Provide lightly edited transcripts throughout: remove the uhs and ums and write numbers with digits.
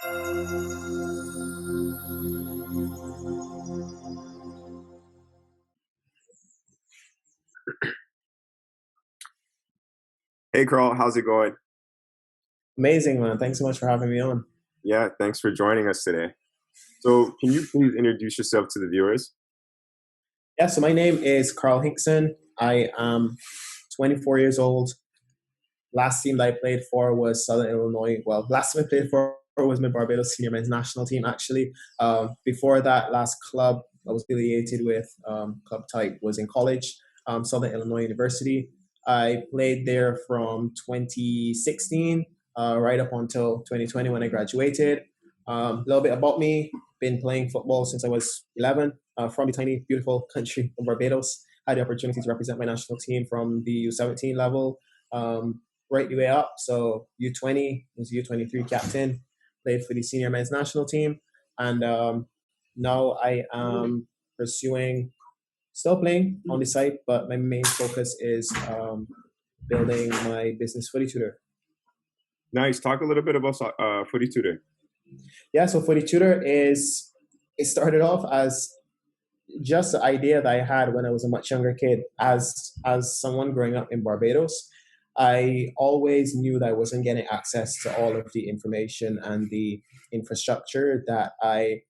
Hey Carl, how's it going? Amazing, man. Thanks so much for having me on. Yeah, thanks for joining us today. So, can you please introduce yourself to the viewers? Yeah, so my name is Carl Hinxon. I am 24 years old. Last team that I played for was Southern Illinois. Well, last team I played for was my Barbados Senior Men's National Team, actually. Before that, last club I was affiliated with, club type, was in college, Southern Illinois University. I played there from 2016 right up until 2020 when I graduated. A little bit about me: been playing football since I was 11, from the tiny, beautiful country of Barbados. Had the opportunity to represent my national team from the U17 level. Right the way up. So U20 was U23 captain, played for the senior men's national team, and now I am pursuing, still playing on the side, but my main focus is building my business footy tutor. Nice. Talk a little bit about Footy Tutor. Yeah, so footy tutor is, it started off as just the idea that I had when I was a much younger kid. As someone growing up in Barbados, I always knew that I wasn't getting access to all of the information and the infrastructure that I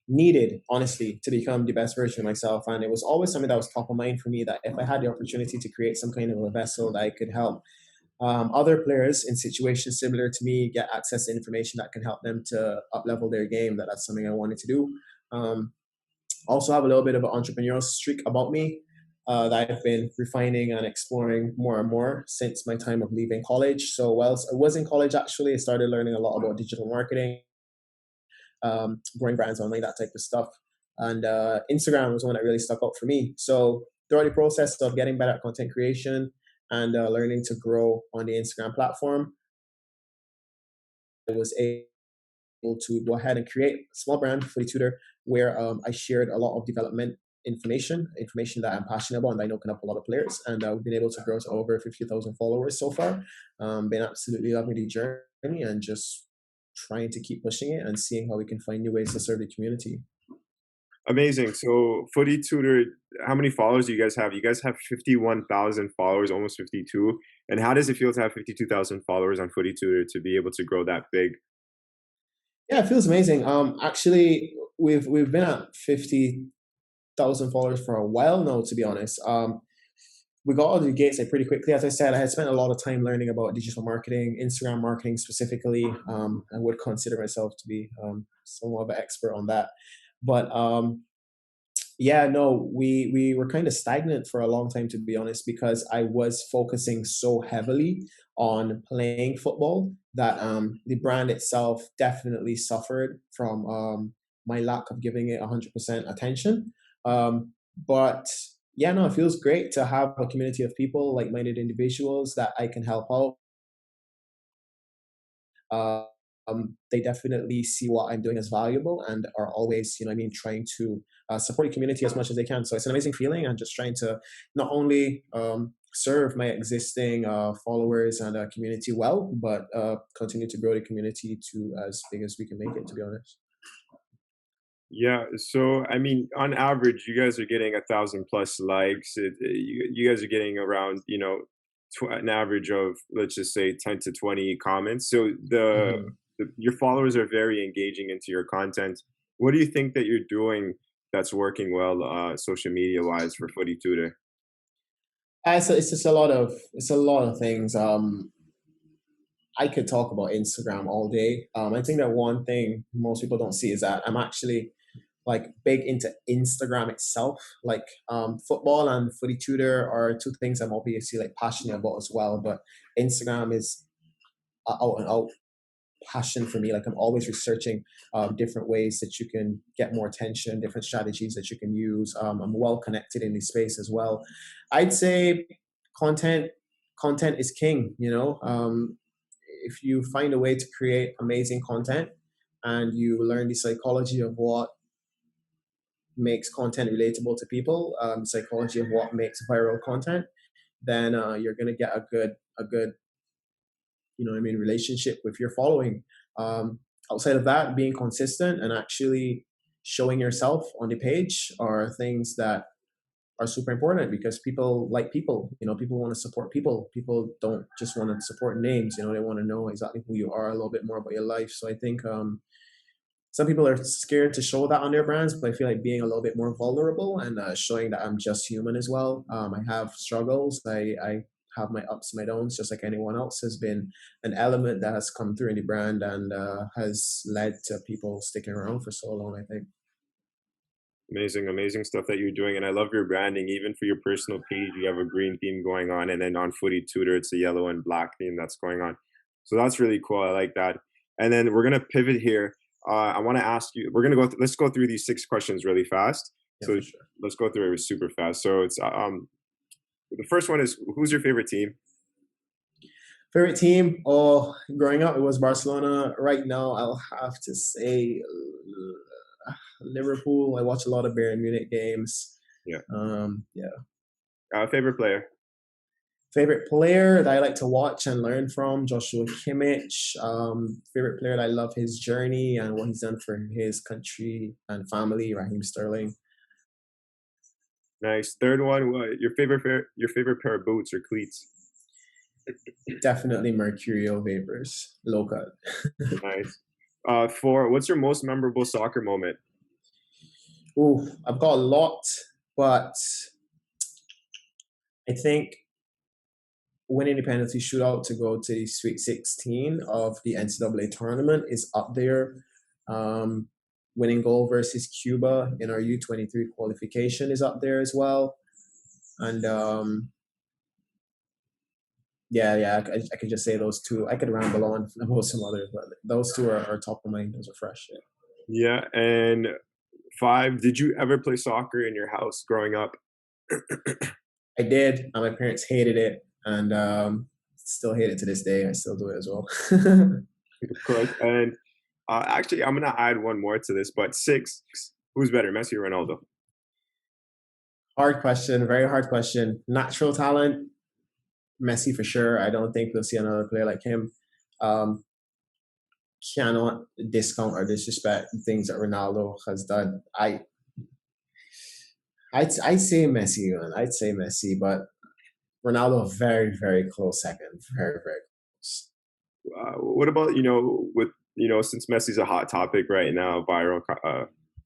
needed, honestly, to become the best version of myself. And it was always something that was top of mind for me, that if I had the opportunity to create some kind of a vessel that I could help other players in situations similar to me get access to information that can help them to up level their game, that's something I wanted to do. Also have a little bit of an entrepreneurial streak about me that I've been refining and exploring more and more since my time of leaving college. So whilst I was in college, actually, I started learning a lot about digital marketing, growing brands online, that type of stuff. And Instagram was one that really stuck out for me. So throughout the process of getting better at content creation and learning to grow on the Instagram platform, I was able to go ahead and create a small brand for the tutor where I shared a lot of development information that I'm passionate about and that I know can help a lot of players. And we've been able to grow to over 50,000 followers so far. Been absolutely loving the journey and just trying to keep pushing it and seeing how we can find new ways to serve the community. Amazing. So, Footy Tutor, how many followers do you guys have? You guys have 51,000 followers, almost 52. And how does it feel to have 52,000 followers on Footy Tutor to be able to grow that big? Yeah, it feels amazing. Actually, we've been at 50,000 followers for a while now, to be honest. We got out of the gates like pretty quickly. As I said, I had spent a lot of time learning about digital marketing, Instagram marketing specifically. I would consider myself to be somewhat of an expert on that. But yeah, no, we were kind of stagnant for a long time, to be honest, because I was focusing so heavily on playing football that the brand itself definitely suffered from my lack of giving it 100% attention. But yeah, no, it feels great to have a community of people, like-minded individuals that I can help out. They definitely see what I'm doing as valuable and are always, you know, what I mean, trying to support the community as much as they can. So it's an amazing feeling, and just trying to not only serve my existing followers and community well, but continue to grow the community to as big as we can make it. To be honest. Yeah, so I mean, on average, you guys are getting 1,000 plus likes. You guys are getting around, an average of, let's just say, 10 to 20 comments. So Mhm. your followers are very engaging into your content. What do you think that you're doing that's working well, social media wise, for Footy Tutor? It's just a lot of, it's a lot of things. I could talk about Instagram all day. I think that one thing most people don't see is that I'm actually like big into Instagram itself. Like football and footy tutor are two things I'm obviously like passionate about as well. But Instagram is a out and out passion for me. Like I'm always researching different ways that you can get more attention, different strategies that you can use. I'm well connected in this space as well. I'd say content content is king. If you find a way to create amazing content and you learn the psychology of what makes content relatable to people, psychology of what makes viral content, then you're gonna get a good, relationship with your following. outside of that, being consistent and actually showing yourself on the page are things that are super important because people like people. People want to support people. People don't just want to support names. They want to know exactly who you are, a little bit more about your life. So I think some people are scared to show that on their brands, but I feel like being a little bit more vulnerable and showing that I'm just human as well. I have struggles. I have my ups and my downs, just like anyone else, has been an element that has come through in the brand and has led to people sticking around for so long, I think. Amazing, amazing stuff that you're doing, and I love your branding. Even for your personal page, you have a green theme going on, and then on Footy Tutor, it's a yellow and black theme that's going on. So that's really cool. I like that. And then we're gonna pivot here. I want to ask you. We're gonna go. Let's go through these 6 questions really fast. Yeah, So for sure. let's go through it super fast. So it's the first one is, who's your favorite team? Favorite team? Oh, growing up, it was Barcelona. Right now, I'll have to say Liverpool. I watch a lot of Bayern Munich games. Yeah. Yeah. Favorite player? Favorite player that I like to watch and learn from, Joshua Kimmich. Favorite player that I love his journey and what he's done for his country and family, Raheem Sterling. Nice. Third one, your favorite pair of boots or cleats? Definitely Mercurial Vapors, low cut. Nice. Four, what's your most memorable soccer moment? Ooh, I've got a lot, but I think winning the penalty shootout to go to the Sweet 16 of the NCAA tournament is up there. Um, Winning goal versus Cuba in our U23 qualification is up there as well. And yeah, I could just say those two. I could ramble on about some others, but those two are top of mind. Those are fresh. Yeah. Yeah. And five, did you ever play soccer in your house growing up? I did. And my parents hated it, and still hate it to this day. I still do it as well. Of course. And actually, I'm gonna add one more to this, but six, who's better, Messi or Ronaldo? Hard question, very hard question. Natural talent, Messi for sure. I don't think we'll see another player like him. Um, Cannot discount or disrespect the things that Ronaldo has done. I'd say Messi, man. I'd say Messi, but Ronaldo very very close second, very very close. What about, with, since Messi's a hot topic right now, viral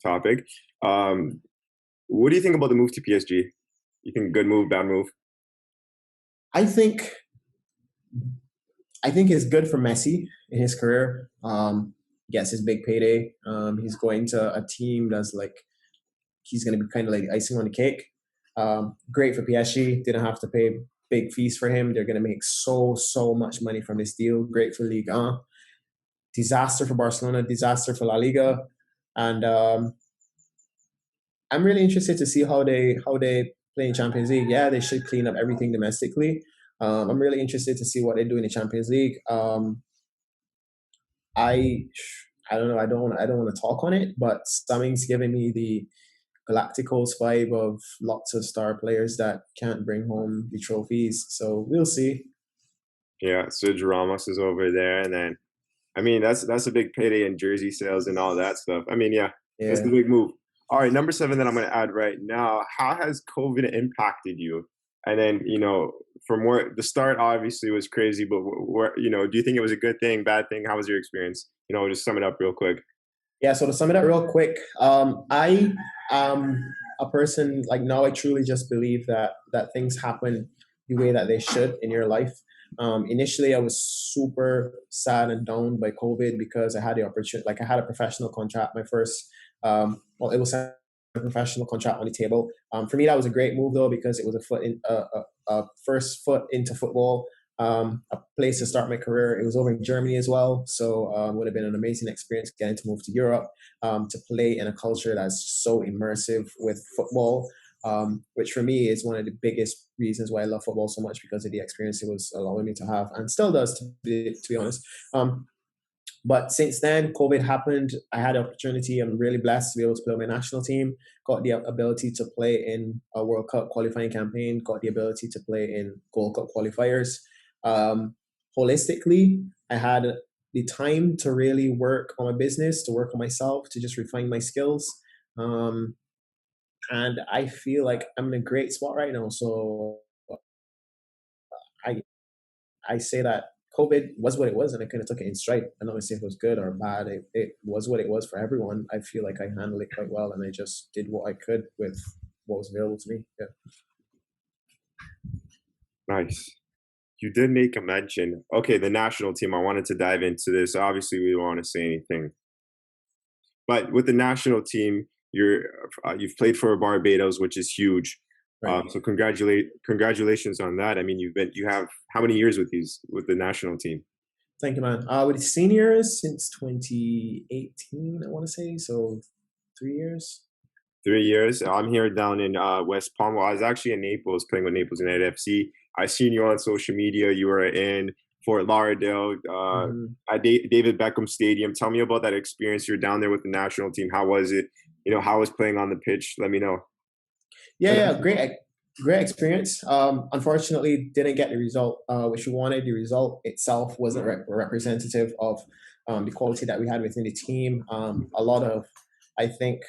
topic, um, what do you think about the move to PSG? You think good move, bad move? I think I think it's good for Messi in his career. Gets his big payday. He's going to a team that's like he's going to be kind of like icing on the cake. Great for PSG. Didn't have to pay big fees for him. They're going to make so much money from this deal. Great for Ligue 1. Disaster for Barcelona. Disaster for La Liga. And I'm really interested to see how they play in Champions League. Yeah, they should clean up everything domestically. I'm really interested to see what they do in the Champions League. I I don't know. I don't want to talk on it, but something's giving me the Galacticos vibe of lots of star players that can't bring home the trophies. So we'll see. Yeah, Sergio Ramos is over there, and then I mean that's a big payday in jersey sales and all that stuff. I mean, yeah, that's the Yeah. big move. All right, number seven that I'm going to add right now. How has COVID impacted you? And then, from where the start obviously was crazy, but where, do you think it was a good thing, bad thing? How was your experience? Just sum it up real quick. Yeah. So to sum it up real quick, I am a person like now. I truly just believe that things happen the way that they should in your life. Initially, I was super sad and down by COVID because I had the opportunity, like I had a professional contract. My first, well, it was a professional contract on the table. For me, that was a great move though because it was a first foot into football, a place to start my career. It was over in Germany as well, so would have been an amazing experience getting to move to Europe, to play in a culture that's so immersive with football, which for me is one of the biggest reasons why I love football so much because of the experience it was allowing me to have and still does to be honest. But since then, COVID happened. I had the opportunity. I'm really blessed to be able to play on my national team. Got the ability to play in a World Cup qualifying campaign. Got the ability to play in Gold Cup qualifiers. Um, Holistically, I had the time to really work on my business, to work on myself, to just refine my skills. Um, and I feel like I'm in a great spot right now. So I I say that COVID was what it was, and I kind of took it in stride. I'm not gonna say if it was good or bad. It was what it was for everyone. I feel like I handled it quite well, and I just did what I could with what was available to me. Yeah. Nice. You did make a mention. Okay, the national team. I wanted to dive into this. Obviously, we don't want to say anything, but with the national team, you've played for Barbados, which is huge. Right. So congratulations on that. I mean, you have how many years with the national team? Thank you, man. With seniors since 2018, I want to say so. 3 years. 3 years. I'm here down in West Palm. Well, I was actually in Naples playing with Naples United FC. I seen you on social media. You were in Fort Lauderdale Hmm. at David Beckham Stadium. Tell me about that experience. You're down there with the national team. How was it? How was playing on the pitch? Let me know. Yeah, yeah, great experience. Unfortunately, didn't get the result which we wanted. The result itself wasn't representative of the quality that we had within the team. A lot of, I think,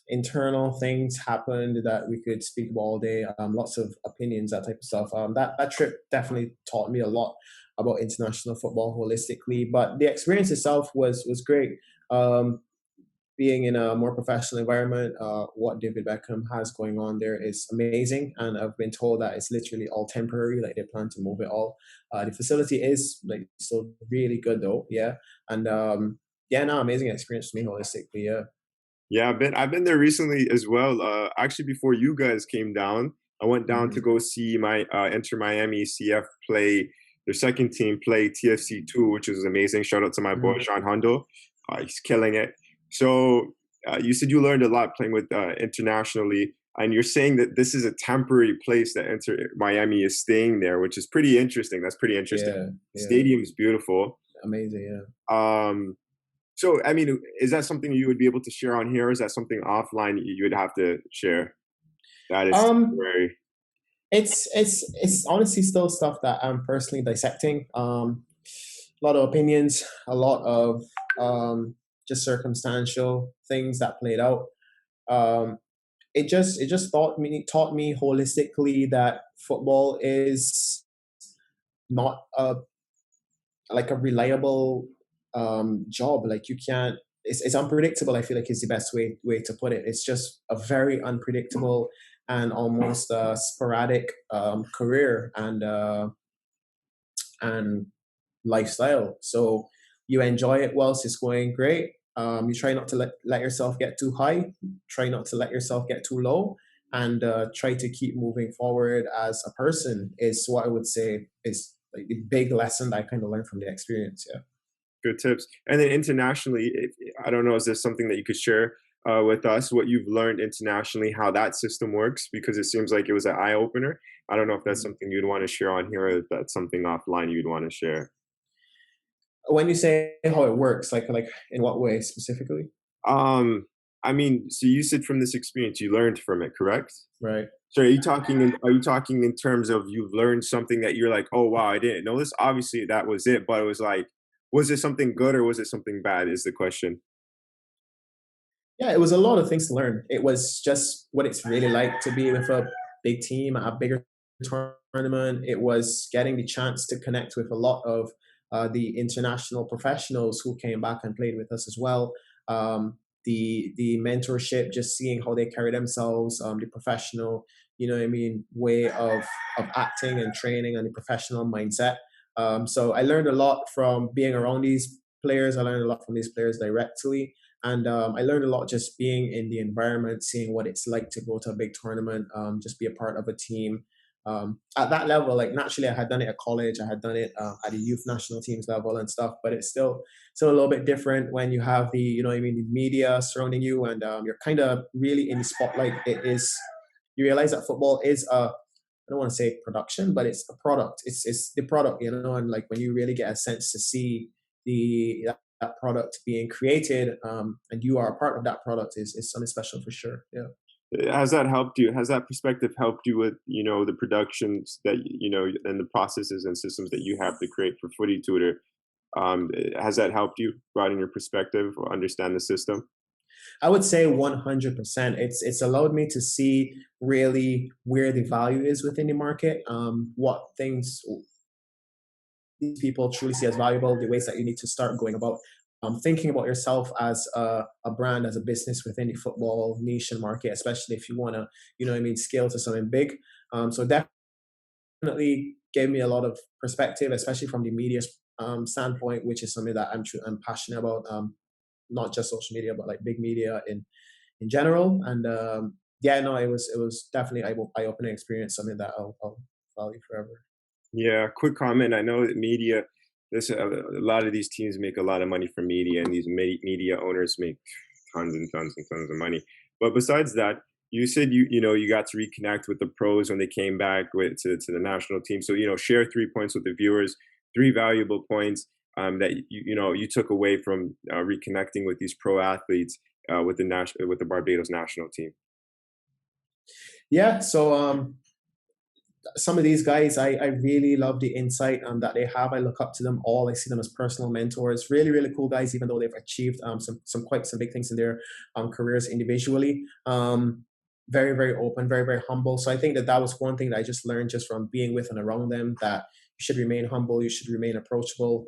internal things happened that we could speak about all day. Lots of opinions, that type of stuff. That trip definitely taught me a lot about international football holistically. But the experience itself was great. Um, Being in a more professional environment, what David Beckham has going on there is amazing, and I've been told that it's literally all temporary. Like they plan to move it all. The facility is like still really good though, yeah, and yeah, no, amazing experience for me holistically, yeah. Yeah, I've been there recently as well. Actually, before you guys came down, I went down to Hmm. go see my Inter Miami CF play their second team play TFC 2, which is amazing. Shout out to my boy Hmm. Sean Hundo, he's killing it. So you said you learned a lot playing with internationally, and you're saying that this is a temporary place that Inter Miami is staying there, which is pretty interesting. That's pretty interesting. Yeah, yeah, Stadium is beautiful. amazing, yeah. Um, so, I mean, is that something you would be able to share on here? Or is that something offline you would have to share? That is Um, temporary. it's honestly still stuff that I'm personally dissecting. A lot of opinions, a lot of just circumstantial things that played out. Um, it just taught me holistically that football is not a like a reliable job. Like you can't. It's unpredictable. I feel like is the best way to put it. It's just a very unpredictable and almost sporadic career and lifestyle. So you enjoy it whilst it's going great. You try not to let yourself get too high, try not to let yourself get too low, and try to keep moving forward as a person is what I would say is like the big lesson that I kind of learned from the experience. Yeah. Good tips. And then internationally, I don't know, is there something that you could share with us, what you've learned internationally, how that system works? Because it seems like it was an eye opener. I don't know if that's Mhm. something you'd want to share on here, or if that's something offline you'd want to share. When you say how it works, like in what way specifically? Um, I mean, so you said from this experience you learned from it, correct? Right. So are you talking in terms of you've learned something that you're like, "Oh, wow, I didn't know this." Obviously, that was it, but it was like, was it something good or was it something bad is the question. Yeah, it was a lot of things to learn. It was just what it's really like to be with a big team at a bigger tournament. It was getting the chance to connect with a lot of the international professionals who came back and played with us as well. The mentorship, just seeing how they carry themselves, the professional, what I mean, way of acting and training, and the professional mindset. So I learned a lot from being around these players. I learned a lot from these players directly, and I learned a lot just being in the environment, seeing what it's like to go to a big tournament, just be a part of a team. At that level, like naturally, I had done it at college, I had done it at the youth national teams level and stuff, but it's still a little bit different when you have the, what I mean, the media surrounding you, and you're kind of really in the spotlight. You realize that football is I don't want to say production, but it's a product. It's the product, and like when you really get a sense to see that product being created, and you are a part of that product is something special for sure. Yeah. Has that helped you? Has that perspective helped you with, the productions that, and the processes and systems that you have to create for Footy Tutor? Has that helped you broaden your perspective or understand the system? I would say 100%. It's allowed me to see really where the value is within the market, what things these people truly see as valuable, the ways that you need to start going about thinking about yourself as a brand, as a business within the football nation market, especially if you want to, scale to something big. So definitely gave me a lot of perspective, especially from the media standpoint, which is something that I'm passionate about. Not just social media, but like big media in general. And yeah, no, it was definitely eye opening experience, something that I'll value forever. Yeah, quick comment. I know that media, this a lot of these teams make a lot of money from media, and these media owners make tons and tons and tons of money. But besides that, you said you got to reconnect with the pros when they came back to the national team. So share 3 points with the viewers, three valuable points that you took away from reconnecting with these pro athletes with the Barbados national team. Yeah, so some of these guys, I really love the insight that they have. I look up to them all. I see them as personal mentors. Really, really cool guys, even though they've achieved some big things in their careers individually. Very, very open, very, very humble. So I think that was one thing that I just learned just from being with and around them, that you should remain humble, you should remain approachable.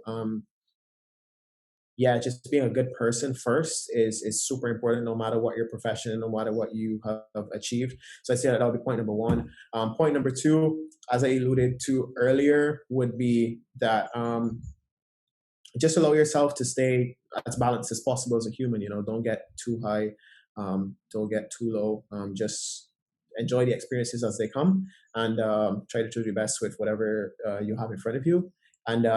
Yeah, just being a good person first is super important, no matter what your profession, no matter what you have achieved. So I say that that'll be point number one. Point number two, as I alluded to earlier, would be that just allow yourself to stay as balanced as possible as a human. Don't get too high, don't get too low. Just enjoy the experiences as they come, and try to do your best with whatever you have in front of you. And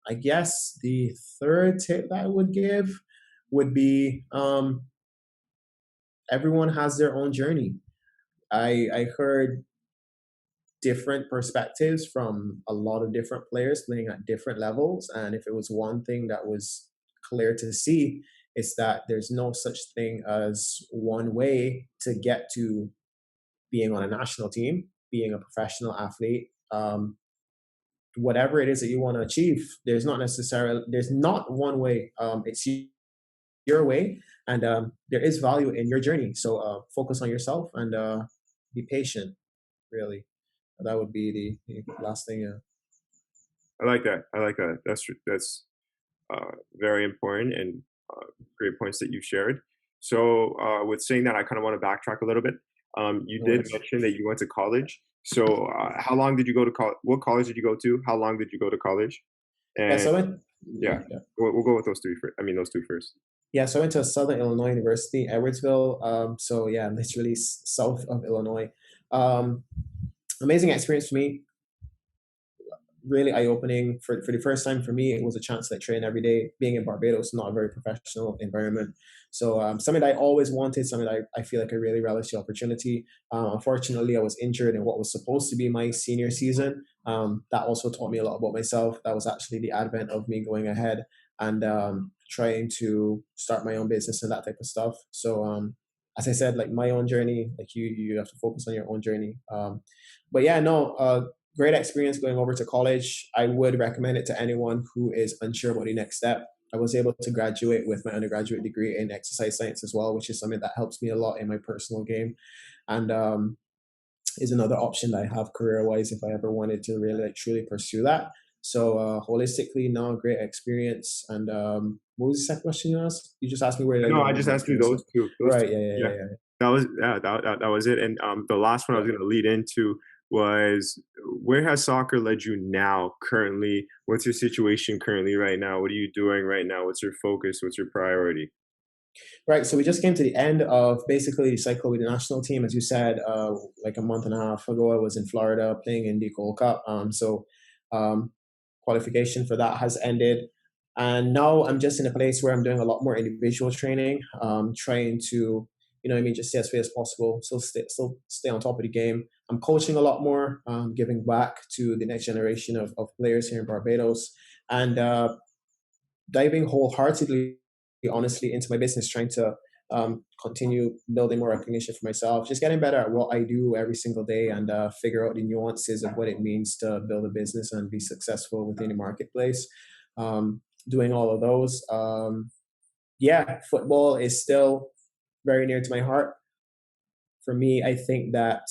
I guess the third tip that I would give would be everyone has their own journey. I heard different perspectives from a lot of different players playing at different levels. And if it was one thing that was clear to see, it's that there's no such thing as one way to get to being on a national team, being a professional athlete. Whatever it is that you want to achieve, there's not one way. It's your way, and there is value in your journey. So focus on yourself and be patient. Really, that would be the last thing. I like that. I like that. That's very important and great points that you shared. So, with saying that, I kind of want to backtrack a little bit. You No did worries. mention that you went to college. So, how long did you go to college? What college did you go to? How long did you go to college? Yeah, And so I went. yeah, Yeah, we'll go with those three first. I mean, those two first. yeah. So I went to Southern Illinois University, Edwardsville. So yeah, literally south of Illinois. Um, Amazing experience for me, really eye opening. For the first time for me, it was a chance to train every day. Being in Barbados, not a very professional environment. So something that I always wanted, something that I feel like I really relished the opportunity. Unfortunately, I was injured in what was supposed to be my senior season. That also taught me a lot about myself. That was actually the advent of me going ahead and trying to start my own business and that type of stuff. So as I said, like my own journey, like you have to focus on your own journey. But yeah, no, great experience going over to college. I would recommend it to anyone who is unsure about the next step. I was able to graduate with my undergraduate degree in exercise science as well, which is something that helps me a lot in my personal game, and is another option that I have career wise if I ever wanted to really like truly pursue that. So holistically, now great experience. And what was the second question you asked? You just asked me where did I No, go I and what just my asked you experience was. those two. Those Right? two. Yeah, yeah, Yeah, yeah, yeah. that was it. And the last one I Yeah. was going to lead into was where has soccer led you now? Currently, what's your situation currently right now? What are you doing right now? What's your focus? What's your priority? Right. So we just came to the end of basically the cycle with the national team. As you said, like a month and a half ago, I was in Florida playing in the Gold Cup. So um, qualification for that has ended. And now I'm just in a place where I'm doing a lot more individual training, trying to, just stay as fit as possible, still stay on top of the game. I'm coaching a lot more, giving back to the next generation of players here in Barbados, and diving wholeheartedly, honestly, into my business, trying to continue building more recognition for myself, just getting better at what I do every single day, and figure out the nuances of what it means to build a business and be successful within the marketplace. doing all of those. Yeah, football is still very near to my heart. For me, I think that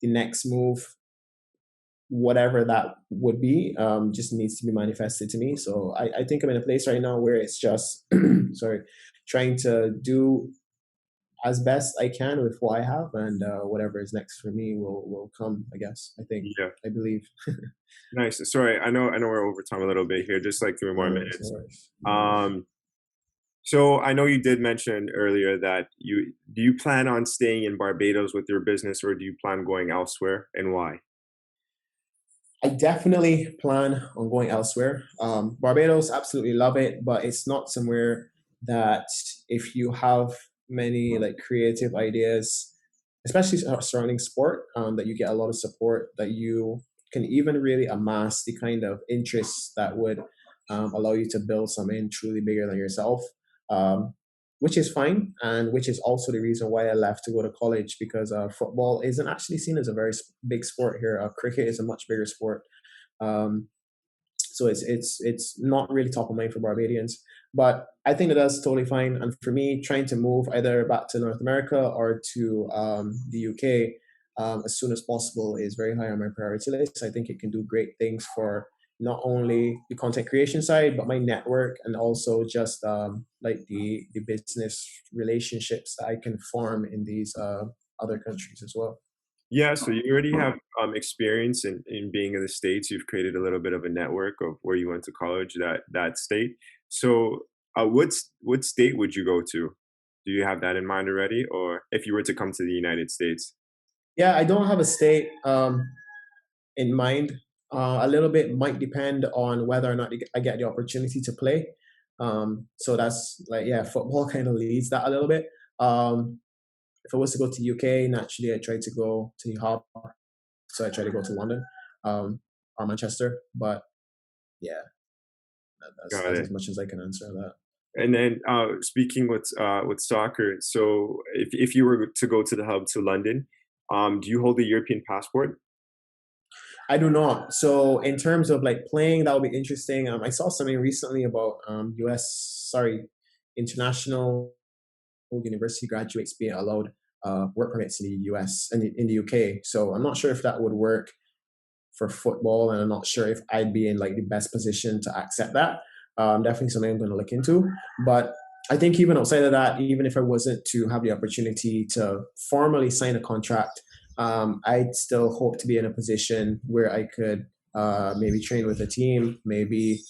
the next move, whatever that would be, just needs to be manifested to me. So I think I'm in a place right now where it's just, sorry, trying to do as best I can with what I have, and whatever is next for me will come. I guess. I think. Yeah, I believe. nice. Sorry, I know we're over time a little bit here, just like 3 No more worries. No minutes. worries. No worries. Um, so I know you did mention earlier that you do you plan on staying in Barbados with your business, or do you plan going elsewhere, and why? I definitely plan on going elsewhere. Barbados, absolutely love it, but it's not somewhere that if you have many like creative ideas, especially surrounding sport, that you get a lot of support, that you can even really amass the kind of interests that would allow you to build something truly bigger than yourself. Um, which is fine, and which is also the reason why I left to go to college, because football isn't actually seen as a very big sport here. Cricket is a much bigger sport, um, so it's not really top of mind for Barbadians. But I think that that's totally fine. And for me, trying to move either back to North America or to the UK as soon as possible is very high on my priority list. I think it can do great things for not only the content creation side, but my network, and also just like the business relationships that I can form in these other countries as well. Yeah, so you already have experience in being in the States. You've created a little bit of a network of where you went to college, that state. So, what state would you go to? Do you have that in mind already, or if you were to come to the United States? Yeah, I don't have a state in mind. A little bit might depend on whether or not I get the opportunity to play. So that's like, yeah, football kind of leads that a little bit. Um, if I was to go to UK, naturally I try to go to the hub. So I try to go to London or Manchester. But yeah, Got that's it. as much as I can answer that. And then, speaking with soccer, so if you were to go to the hub to London, do you hold a European passport? I do not. So in terms of like playing, that would be interesting. I saw something recently about international university graduates being allowed work permits in the US and in the UK. So I'm not sure if that would work for football, and I'm not sure if I'd be in like the best position to accept that. Definitely something I'm going to look into. But I think even outside of that, even if I wasn't to have the opportunity to formally sign a contract, I'd still hope to be in a position where I could maybe train with a team, maybe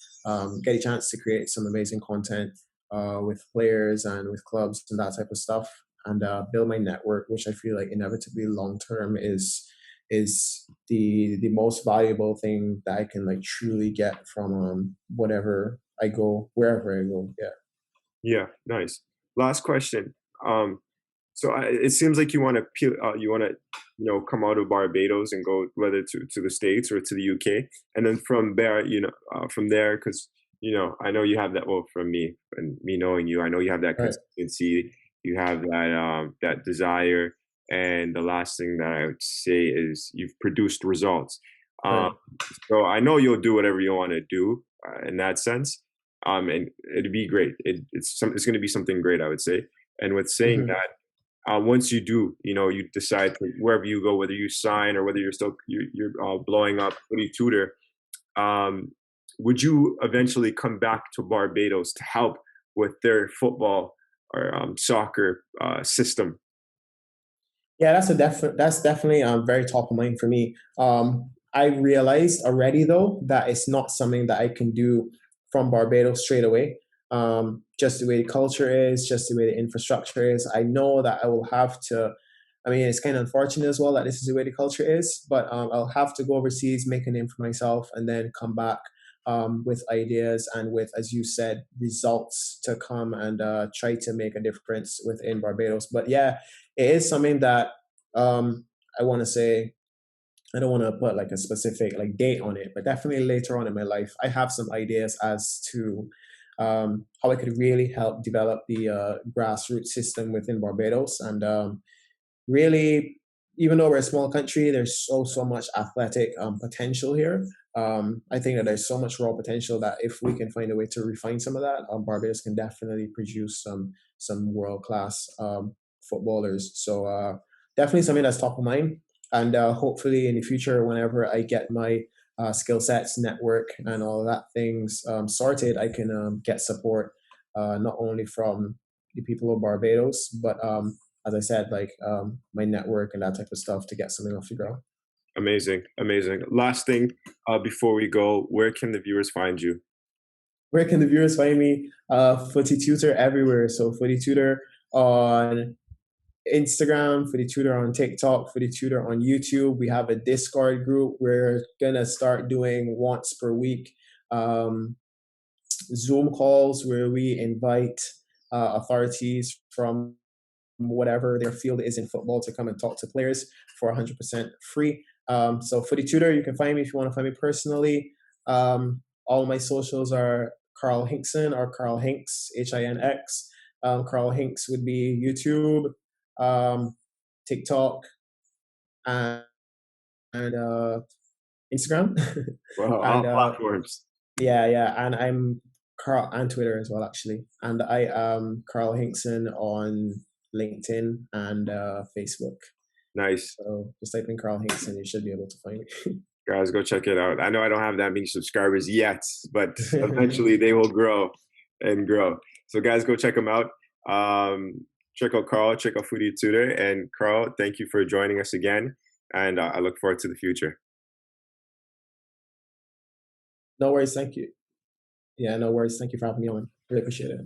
get a chance to create some amazing content with players and with clubs and that type of stuff, and build my network, which I feel like inevitably long term is the most valuable thing that I can like truly get from whatever I go, wherever I go. Yeah. Yeah, nice. Last question. Um, so it seems like you want to, come out of Barbados and go whether to the States or to the UK, and then from there, from there, because I know you have that. Well, from me and me knowing you, I know you have that Right. consistency. You have that desire, and the last thing that I would say is you've produced results. Um, Right. so I know you'll do whatever you want to do in that sense, and it'd be great. It's going to be something great, I would say. And with saying Hmm. that, once you do, you decide to, wherever you go, whether you sign or whether you're blowing up, what do you tutor? Um, would you eventually come back to Barbados to help with their football or soccer system? Yeah, that's definitely very top of mind for me. I realized already though that it's not something that I can do from Barbados straight away. Just the way the culture is, just the way the infrastructure is. I know that I will have to. I mean, it's kind of unfortunate as well that this is the way the culture is, but I'll have to go overseas, make a name for myself, and then come back with ideas and with, as you said, results to come and try to make a difference within Barbados. But yeah, it is something that I want to say. I don't want to put like a specific like date on it, but definitely later on in my life, I have some ideas as to how I could really help develop the grassroots system within Barbados, and really, even though we're a small country, there's so much athletic potential here. I think that there's so much raw potential that if we can find a way to refine some of that, Barbados can definitely produce some world class footballers. So definitely something that's top of mind, and hopefully in the future, whenever I get my skill sets, network, and all of that things sorted, I can get support not only from the people of Barbados, but as I said, like my network and that type of stuff to get something off the ground. Amazing, amazing. Last thing before we go, where can the viewers find you? Where can the viewers find me? Footy Tutor everywhere. So Footy Tutor on Instagram, Footy Tutor on TikTok, Footy Tutor on YouTube. We have a Discord group. We're gonna start doing once per week Zoom calls where we invite authorities from whatever their field is in football to come and talk to players for 100% free. So for the tutor, you can find me if you want to find me personally. All my socials are Carl Hinxon or Carl Hinx, Hinx. Carl Hinx would be YouTube, TikTok, and, and Instagram. Well, and all platforms. yeah, and I'm Carl and Twitter as well, actually. And I am Carl Hinxon on LinkedIn and Facebook. Nice. So just type in Carl Hinxon, you should be able to find Guys, go check it out. I know I don't have that many subscribers yet, but me. eventually they will grow and grow. So guys, go check them out. Check out Carl, check out Foodie Tutor. And Carl, thank you for joining us again. And I look forward to the future. No worries, thank you. Yeah, no worries. Thank you for having me on. Really appreciate it.